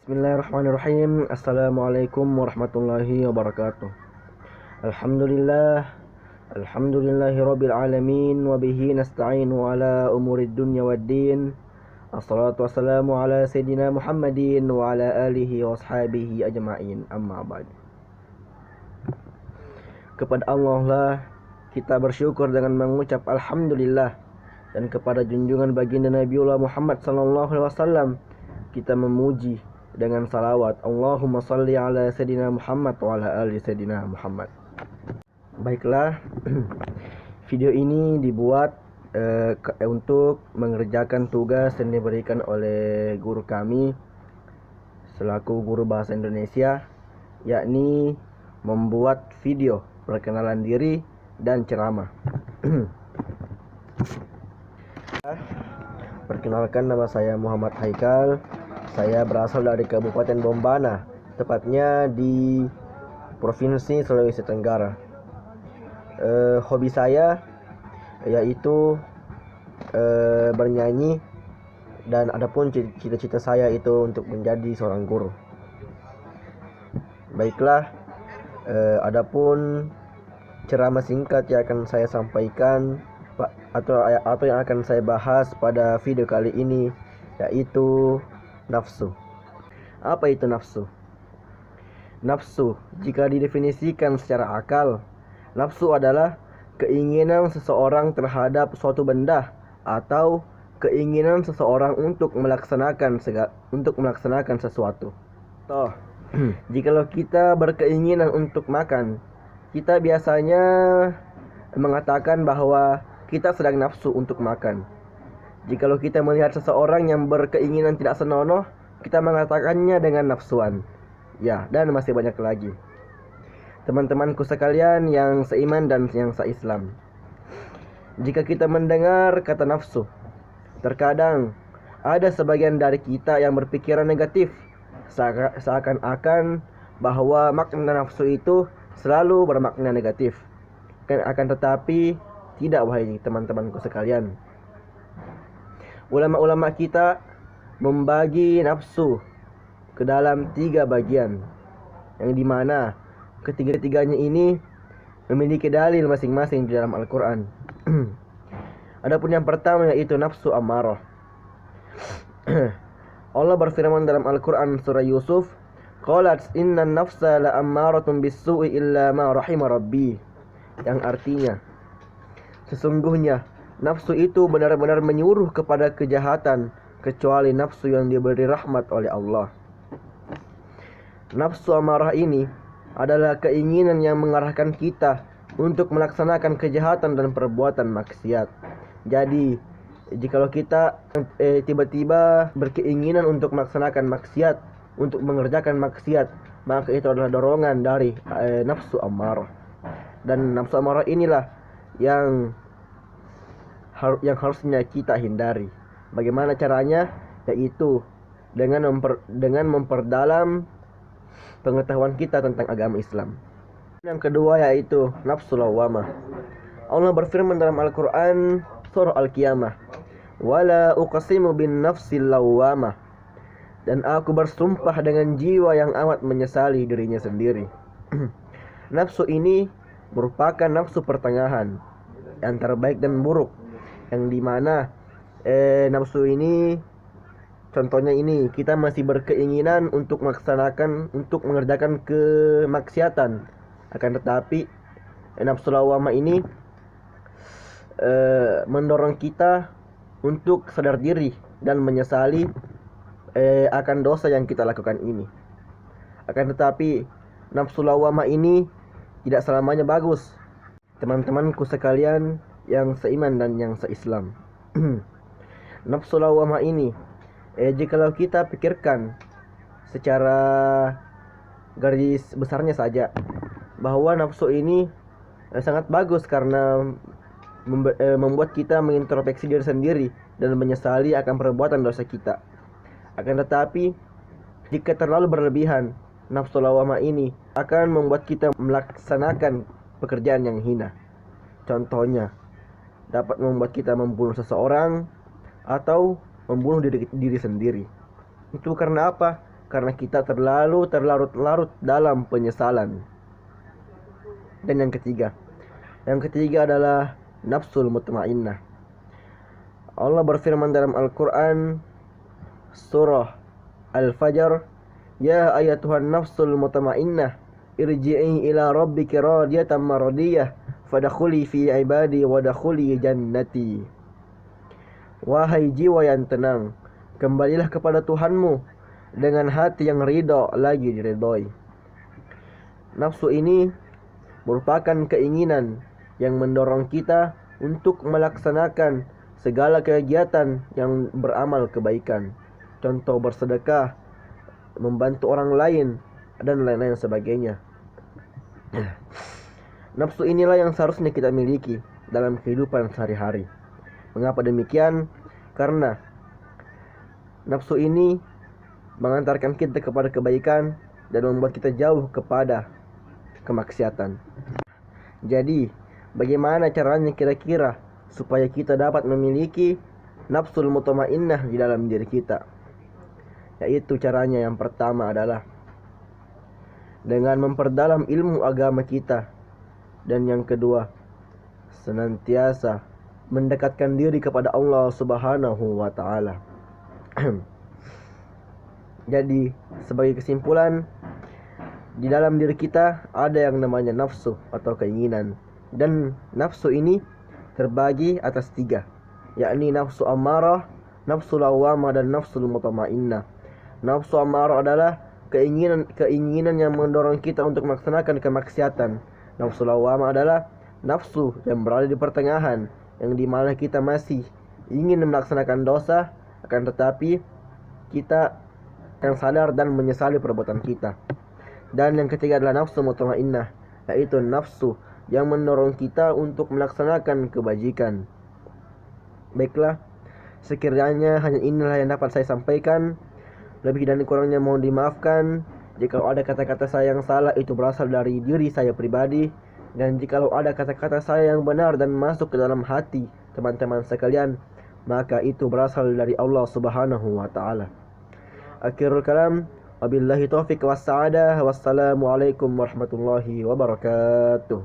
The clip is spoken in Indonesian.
Bismillahirrahmanirrahim. Assalamualaikum warahmatullahi wabarakatuh. Alhamdulillah. Alhamdulillahi rabbil alamin. Wabihi nasta'inu ala umurid dunya waddin. Assalatu wassalamu ala sayyidina Muhammadin wa ala alihi wa ashabihi ajma'in. Amma ba'd. Kepada Allah lah kita bersyukur dengan mengucap Alhamdulillah. Dan kepada junjungan baginda Nabiullah Muhammad sallallahu alaihi wasallam kita memuji dengan salawat. Allahumma salli ala Sayyidina Muhammad wa ala ali Sayyidina Muhammad. Baiklah, video ini dibuat untuk mengerjakan tugas yang diberikan oleh guru kami selaku guru bahasa Indonesia, yakni membuat video perkenalan diri dan ceramah. Perkenalkan, nama saya Muhammad Haikal. Saya berasal dari Kabupaten Bombana, tepatnya di Provinsi Sulawesi Tenggara. Hobi saya yaitu bernyanyi, dan adapun cita-cita saya itu untuk menjadi seorang guru. Baiklah, adapun ceramah singkat yang akan saya sampaikan atau yang akan saya bahas pada video kali ini yaitu nafsu. Apa itu nafsu? Nafsu, jika didefinisikan secara akal, nafsu adalah keinginan seseorang terhadap suatu benda atau keinginan seseorang untuk melaksanakan sesuatu. Jikalau kita berkeinginan untuk makan, kita biasanya mengatakan bahwa kita sedang nafsu untuk makan. Jikalau kita melihat seseorang yang berkeinginan tidak senonoh, kita mengatakannya dengan nafsuan. Ya, dan masih banyak lagi. Teman-temanku sekalian yang seiman dan yang seislam, jika kita mendengar kata nafsu, terkadang ada sebagian dari kita yang berpikiran negatif, seakan-akan bahwa makna nafsu itu selalu bermakna negatif. Akan tetapi tidak, wahai teman-temanku sekalian. Ulama-ulama kita membagi nafsu ke dalam 3 bagian, yang dimana ketiga-tiganya ini memiliki dalil masing-masing di dalam Al-Quran. Adapun yang pertama yaitu nafsu ammarah. Allah berfirman dalam Al-Quran surah Yusuf, qalat innan nafsa la ammaratun bis-su'i illa ma rahima rabbi, yang artinya sesungguhnya nafsu itu benar-benar menyuruh kepada kejahatan kecuali nafsu yang diberi rahmat oleh Allah. Nafsu amarah ini adalah keinginan yang mengarahkan kita untuk melaksanakan kejahatan dan perbuatan maksiat. Jadi, jikalau kita tiba-tiba berkeinginan untuk melaksanakan maksiat, untuk mengerjakan maksiat, maka itu adalah dorongan dari nafsu amarah. Dan nafsu amarah inilah yang harusnya kita hindari. Bagaimana caranya? Yaitu dengan memperdalam pengetahuan kita tentang agama Islam. Yang kedua yaitu nafsu lawamah. Allah berfirman dalam Al-Quran surah Al-Qiyamah, wala uqsimu bin nafsil lawamah, dan aku bersumpah dengan jiwa yang amat menyesali dirinya sendiri. Nafsu ini merupakan nafsu pertengahan antara baik dan buruk, yang dimana nafsu ini, contohnya ini, kita masih berkeinginan untuk mengerjakan kemaksiatan, akan tetapi nafsu lawamah ini mendorong kita untuk sadar diri dan menyesali akan dosa yang kita lakukan ini. Akan tetapi nafsu lawamah ini tidak selamanya bagus, teman-temanku sekalian yang seiman dan yang seislam. Nafsu lawamah ini, jikalau kita pikirkan secara garis besarnya saja, bahwa nafsu ini sangat bagus karena membuat kita mengintrospeksi diri sendiri dan menyesali akan perbuatan dosa kita. Akan tetapi jika terlalu berlebihan, nafsu lawamah ini akan membuat kita melaksanakan pekerjaan yang hina. Contohnya, dapat membuat kita membunuh seseorang atau membunuh diri sendiri. Itu karena apa? karena kita terlalu terlarut-larut dalam penyesalan. Dan yang ketiga adalah nafsul mutmainnah. Allah berfirman dalam Al-Quran surah Al-Fajr, ya ayatuhan nafsul mutmainnah irji'i ila rabbiki radiyatan maradiyah fadakhuli fi ibadi wadakhuli jannati. Wahai jiwa yang tenang, kembalilah kepada Tuhanmu dengan hati yang ridha lagi diridhoi. Nafsu ini merupakan keinginan yang mendorong kita untuk melaksanakan segala kegiatan yang beramal kebaikan. Contoh bersedekah, membantu orang lain, dan lain-lain sebagainya. Nafsu inilah yang seharusnya kita miliki dalam kehidupan sehari-hari. Mengapa demikian? Karena nafsu ini mengantarkan kita kepada kebaikan dan membuat kita jauh kepada kemaksiatan. Jadi, bagaimana caranya kira-kira supaya kita dapat memiliki nafsul mutmainnah di dalam diri kita? Yaitu caranya yang pertama adalah dengan memperdalam ilmu agama kita, dan yang kedua senantiasa mendekatkan diri kepada Allah Subhanahu wa taala. Jadi, sebagai kesimpulan, di dalam diri kita ada yang namanya nafsu atau keinginan, dan nafsu ini terbagi atas 3, yakni nafsu amarah, nafsu lawamah, dan nafsu mutmainnah. Nafsu amarah adalah keinginan yang mendorong kita untuk melaksanakan kemaksiatan. Nafsu lawamah adalah nafsu yang berada di pertengahan, yang dimana kita masih ingin melaksanakan dosa, akan tetapi kita yang sadar dan menyesali perbuatan kita. Dan yang ketiga adalah nafsu mutmainnah, yaitu nafsu yang mendorong kita untuk melaksanakan kebajikan. Baiklah, sekiranya hanya inilah yang dapat saya sampaikan. Lebih dan kurangnya mohon dimaafkan. Jika ada kata-kata saya yang salah, itu berasal dari diri saya pribadi. Dan jika ada kata-kata saya yang benar dan masuk ke dalam hati teman-teman sekalian, maka itu berasal dari Allah Subhanahu wa ta'ala. Akhirul kalam, wabillahi taufiq wassa'adah. Wassalamualaikum warahmatullahi wabarakatuh.